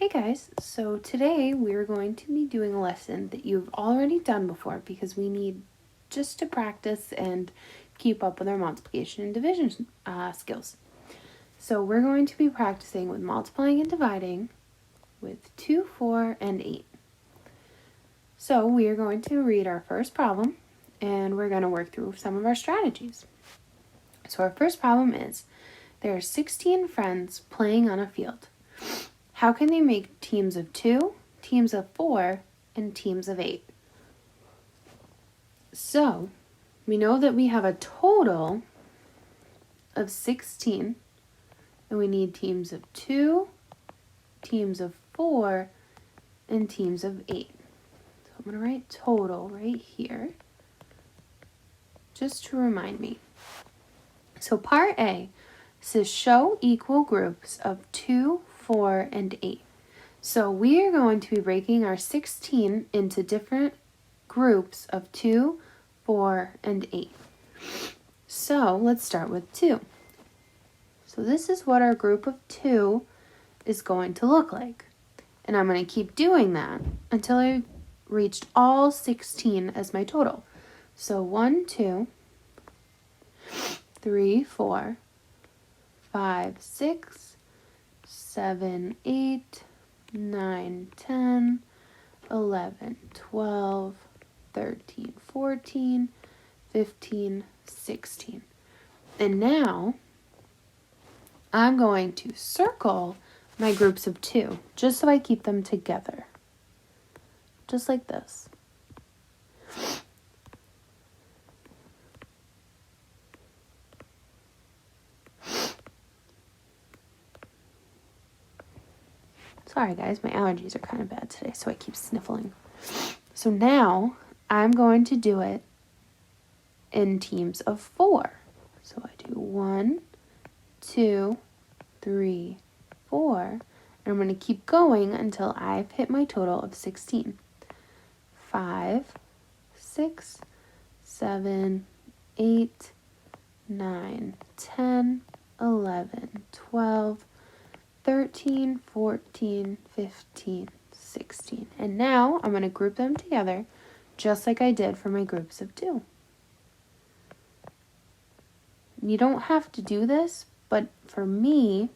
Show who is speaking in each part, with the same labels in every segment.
Speaker 1: Hey guys, so today we're going to be doing a lesson that you've already done before because we need just to practice and keep up with our multiplication and division skills. So we're going to be practicing with multiplying and dividing with 2, 4, and 8. So we are going to read our first problem and we're going to work through some of our strategies. So our first problem is, there are 16 friends playing on a field. How can they make teams of 2, teams of 4, and teams of 8? So, we know that we have a total of 16, and we need teams of 2, teams of 4, and teams of 8. So I'm going to write total right here, just to remind me. So part A says show equal groups of 2, 4, and 8. So we are going to be breaking our 16 into different groups of 2, 4, and 8. So let's start with 2. So this is what our group of 2 is going to look like. And I'm going to keep doing that until I reached all 16 as my total. So 1, 2, 3, 4, 5, 6, 7, 8, 9, 10, 11, 12, 13, 14, 15, 16. And now I'm going to circle my groups of 2 just so I keep them together. Just like this. Sorry guys, my allergies are kind of bad today, so I keep sniffling. So now I'm going to do it in teams of 4. So I do 1, 2, 3, 4, and I'm going to keep going until I've hit my total of 16. 5, 6, 7, 8, 9, 10, 11, 12, 13, 14, 15, 16. And now I'm going to group them together just like I did for my groups of 2. You don't have to do this, but for me,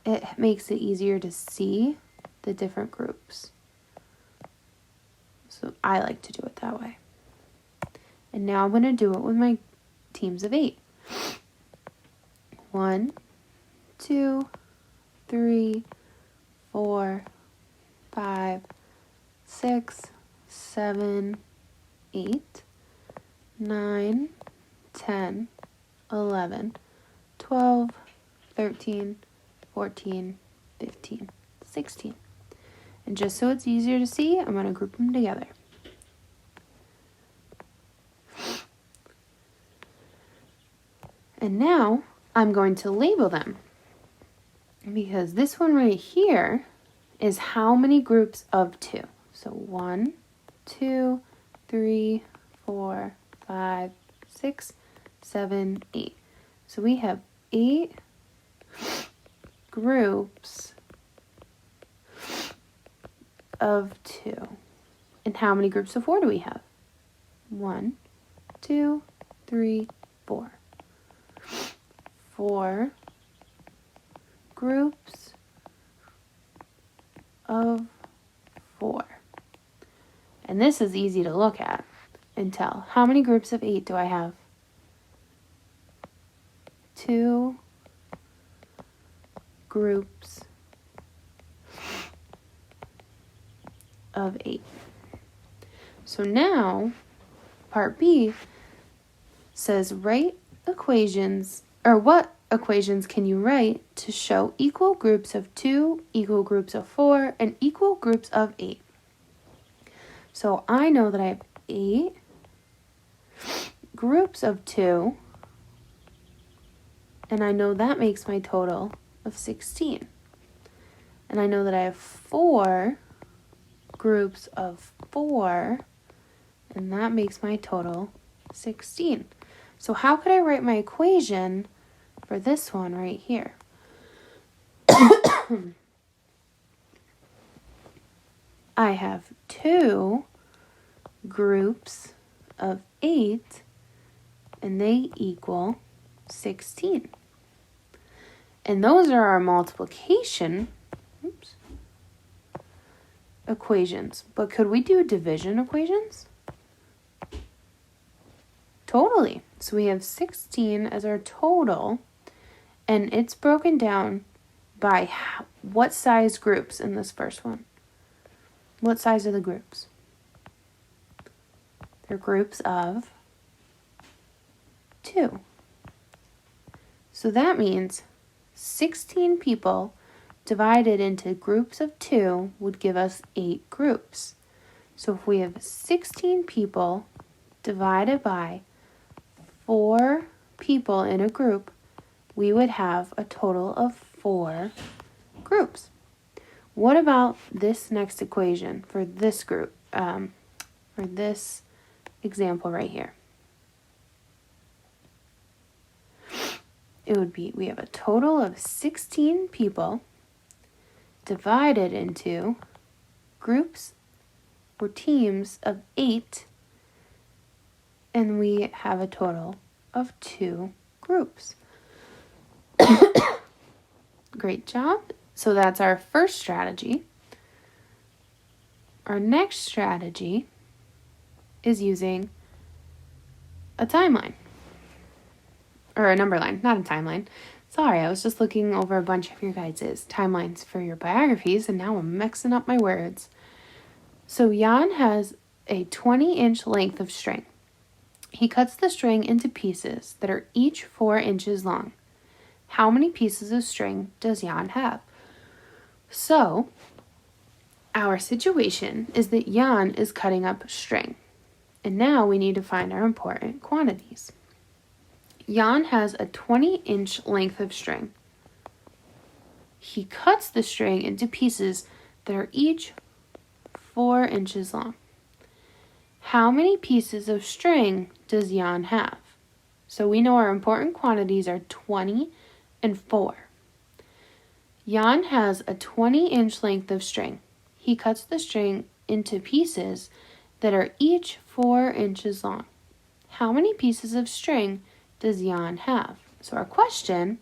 Speaker 1: it makes it easier to see the different groups. So I like to do it that way. And now I'm going to do it with my teams of 8. 1, 2, 3, 4, 5, 6, 7, 8, 9, 10, 11, 12, 13, 14, 15, 16. And just so it's easier to see, I'm going to group them together. And now I'm going to label them, because this one right here is how many groups of 2. So 1, 2, 3, 4, 5, 6, 7, 8. So we have 8 groups of 2. And how many groups of 4 do we have? 1, 2, 3, 4. 4 groups of 4. And this is easy to look at and tell. How many groups of 8 do I have? 2 groups of 8. So now, part B says write equations, or what equations can you write to show equal groups of 2, equal groups of 4, and equal groups of 8? So I know that I have 8 groups of 2, and I know that makes my total of 16. And I know that I have 4 groups of 4, and that makes my total 16. So how could I write my equation for this one right here? I have 2 groups of 8, and they equal 16. And those are our multiplication equations. But could we do division equations? Totally. So we have 16 as our total, and it's broken down by what size groups in this first one? What size are the groups? They're groups of 2. So that means 16 people divided into groups of 2 would give us 8 groups. So if we have 16 people divided by 4 people in a group, we would have a total of 4 groups. What about this next equation for this group, for this example right here? It would be, we have a total of 16 people divided into groups or teams of 8, and we have a total of 2 groups. Great job. So that's our first strategy. Our next strategy is using a timeline. Or a number line, not a timeline. Sorry, I was just looking over a bunch of your guys' timelines for your biographies, and now I'm mixing up my words. So Jan has a 20-inch length of string. He cuts the string into pieces that are each 4 inches long. How many pieces of string does Jan have? So, our situation is that Jan is cutting up string. And now we need to find our important quantities. Jan has a 20-inch length of string. He cuts the string into pieces that are each 4 inches long. How many pieces of string does Jan have? So we know our important quantities are 20 and 4. Jan has a 20-inch length of string. He cuts the string into pieces that are each 4 inches long. How many pieces of string does Jan have? So our question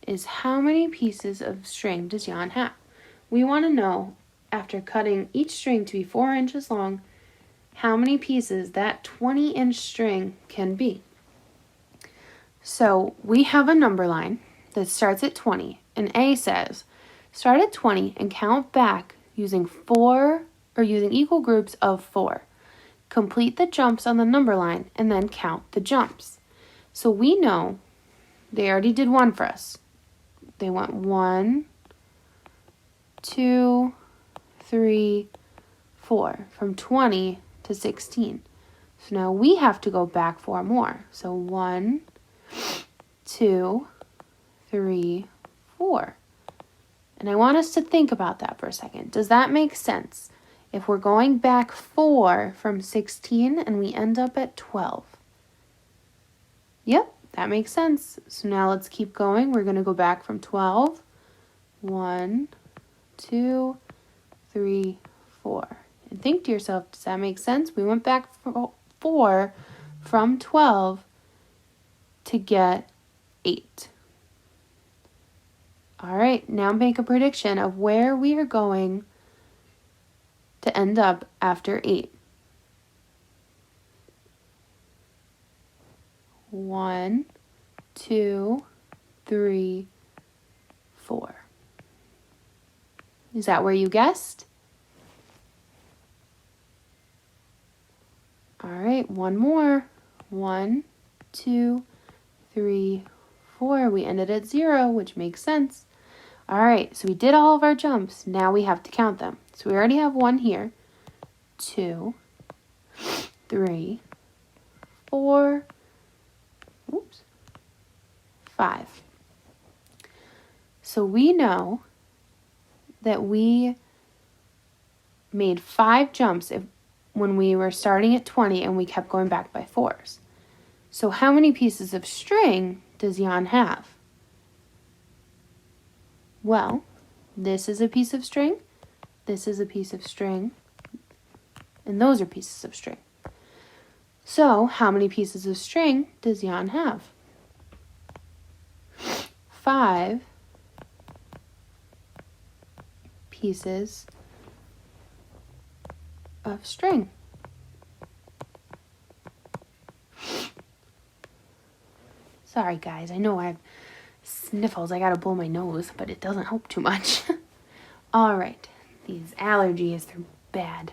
Speaker 1: is, how many pieces of string does Jan have? We want to know, after cutting each string to be 4 inches long, how many pieces that 20-inch string can be. So we have a number line that starts at 20, and A says, start at 20 and count back using equal groups of 4. Complete the jumps on the number line and then count the jumps. So we know they already did 1 for us. They went 1, 2, 3, 4, from 20 to 16. So now we have to go back 4 more. So 1, 2, 3, 4. And I want us to think about that for a second. Does that make sense? If we're going back 4 from 16 and we end up at 12. Yep, that makes sense. So now let's keep going. We're going to go back from 12. 1, 2, 3, 4. And think to yourself, does that make sense? We went back 4 from 12 to get 8. All right, now make a prediction of where we are going to end up after 8. 1, 2, 3, 4. Is that where you guessed? All right, one more. 1, 2, 3, 4. We ended at 0, which makes sense. All right, so we did all of our jumps. Now we have to count them. So we already have 1 here. 2, 3, 4, 5. So we know that we made 5 jumps when we were starting at 20 and we kept going back by 4s. So how many pieces of string does Jan have? Well, this is a piece of string. This is a piece of string. and those are pieces of string. So, how many pieces of string does Jan have? 5 pieces of string. Sorry guys, I know I have sniffles. I gotta blow my nose, but it doesn't help too much. All right, these allergies, they're bad.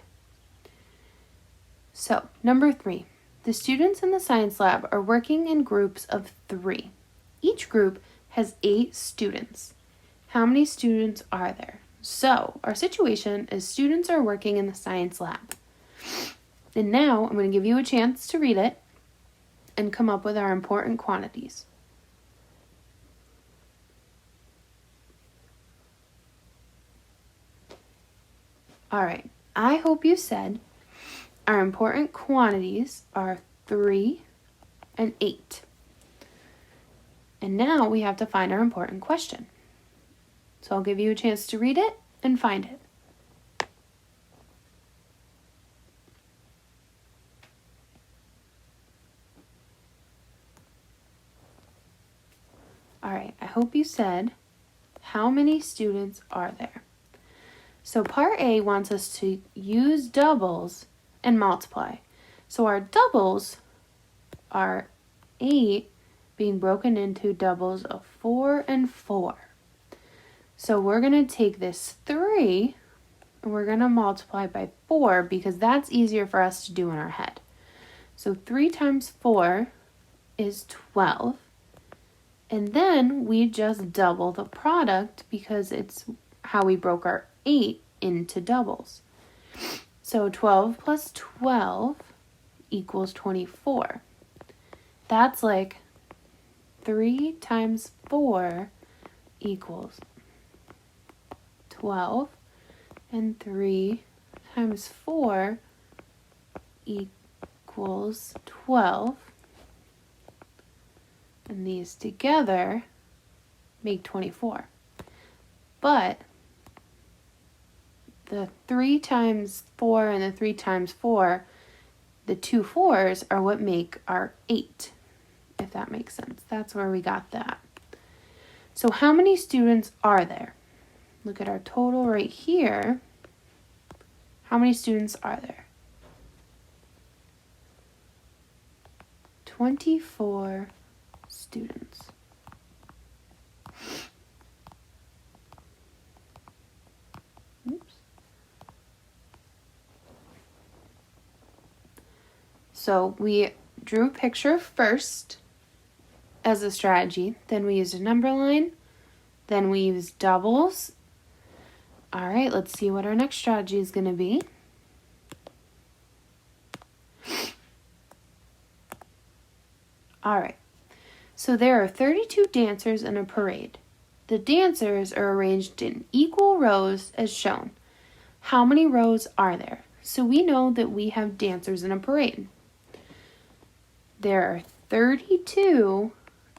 Speaker 1: So, number 3. The students in the science lab are working in groups of 3. Each group has 8 students. How many students are there? So, our situation is students are working in the science lab. And now, I'm going to give you a chance to read it and come up with our important quantities. All right, I hope you said our important quantities are 3 and 8. And now we have to find our important question. So I'll give you a chance to read it and find it. All right, I hope you said, how many students are there? So part A wants us to use doubles and multiply. So our doubles are 8 being broken into doubles of 4 and 4. So we're going to take this 3 and we're going to multiply by 4 because that's easier for us to do in our head. So 3 times 4 is 12. And then we just double the product because it's how we broke our 8 into doubles. So 12 plus 12 equals 24. That's like 3 times 4 equals 12. And 3 times 4 equals 12. And these together make 24. But the 3 times 4 and the 3 times 4, the 2 4s are what make our 8, if that makes sense. That's where we got that. So how many students are there? Look at our total right here. How many students are there? 24 students. Oops. So we drew a picture first as a strategy, then we used a number line, then we used doubles. All right, let's see what our next strategy is going to be. All right. So there are 32 dancers in a parade. The dancers are arranged in equal rows as shown. How many rows are there? So we know that we have dancers in a parade. There are 32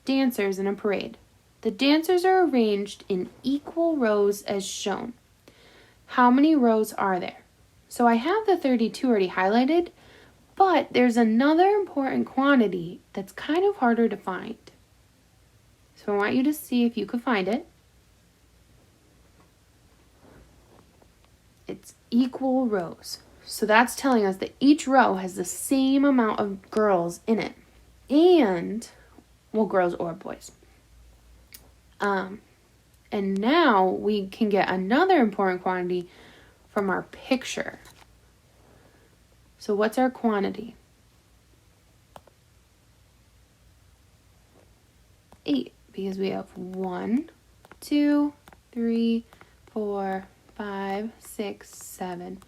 Speaker 1: dancers in a parade. The dancers are arranged in equal rows as shown. How many rows are there? So I have the 32 already highlighted, but there's another important quantity that's kind of harder to find. So I want you to see if you could find it. It's equal rows. So that's telling us that each row has the same amount of girls in it. And, well, girls or boys. And now we can get another important quantity from our picture. So what's our quantity? 8, because we have 1, 2, 3, 4, 5, 6, 7,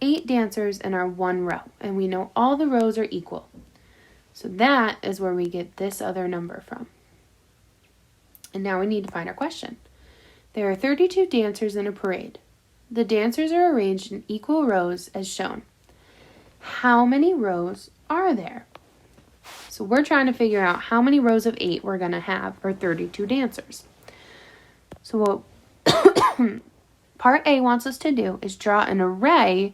Speaker 1: 8 dancers in our one row. And we know all the rows are equal. So that is where we get this other number from. And now we need to find our question. There are 32 dancers in a parade. The dancers are arranged in equal rows as shown. How many rows are there? So we're trying to figure out how many rows of 8 we're going to have for 32 dancers. So what part A wants us to do is draw an array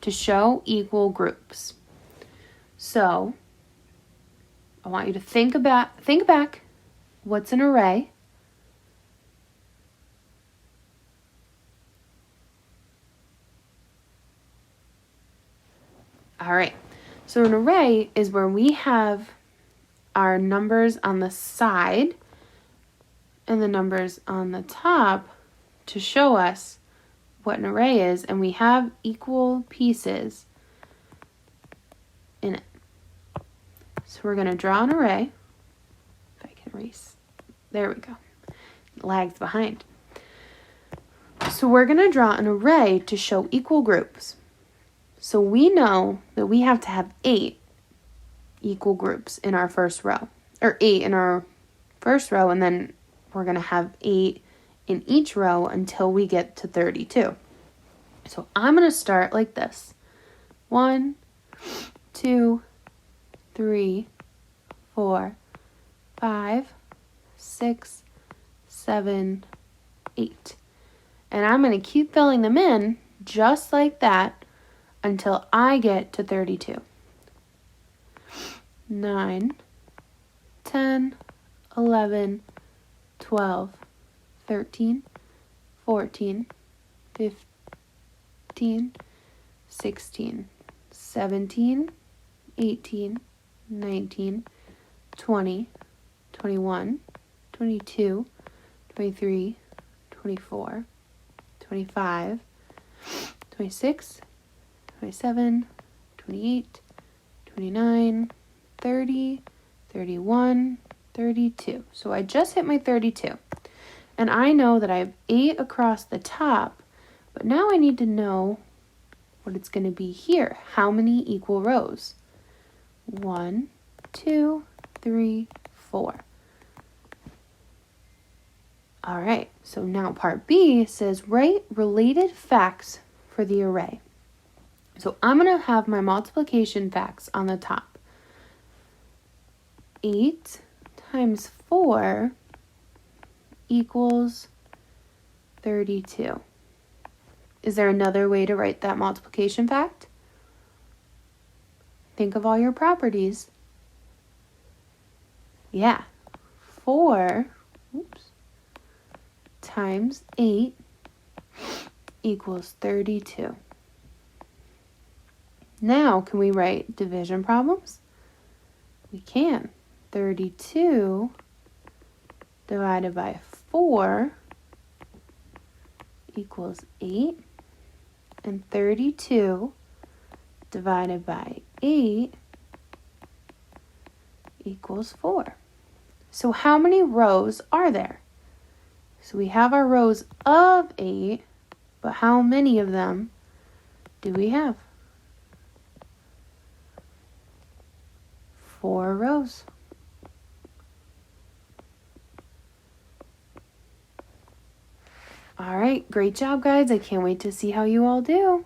Speaker 1: to show equal groups. So I want you to think back. What's an array? All right. So an array is where we have our numbers on the side and the numbers on the top to show us what an array is, and we have equal pieces in it. So we're going to draw an array. If I can erase. There we go. It lags behind. So we're going to draw an array to show equal groups. So we know that we have to have 8 equal groups in our first row, or 8 in our first row, and then we're going to have 8 in each row until we get to 32. So I'm going to start like this. 1, 2, 3, 4, 5, 6, 7, 8. And I'm going to keep filling them in just like that until I get to 32. 9, 10, 11, 12, 13, 14, 15, 16, 17, 18, 19, 20, 21, 22, 23, 24, 25, 26, 27, 28, 29, 30, 31, 32. So I just hit my 32. And I know that I have 8 across the top, but now I need to know what it's going to be here. How many equal rows? 1, 2, 3, 4. All right, so now part B says write related facts for the array. So I'm going to have my multiplication facts on the top. 8 times 4 equals 32. Is there another way to write that multiplication fact? Think of all your properties. Yeah, 4 times 8 equals 32. Now, can we write division problems? We can. 32 divided by 4 equals 8. And 32 divided by 8 equals 4. So how many rows are there? So we have our rows of 8, but how many of them do we have? 4 rows. All right, great job, guys. I can't wait to see how you all do.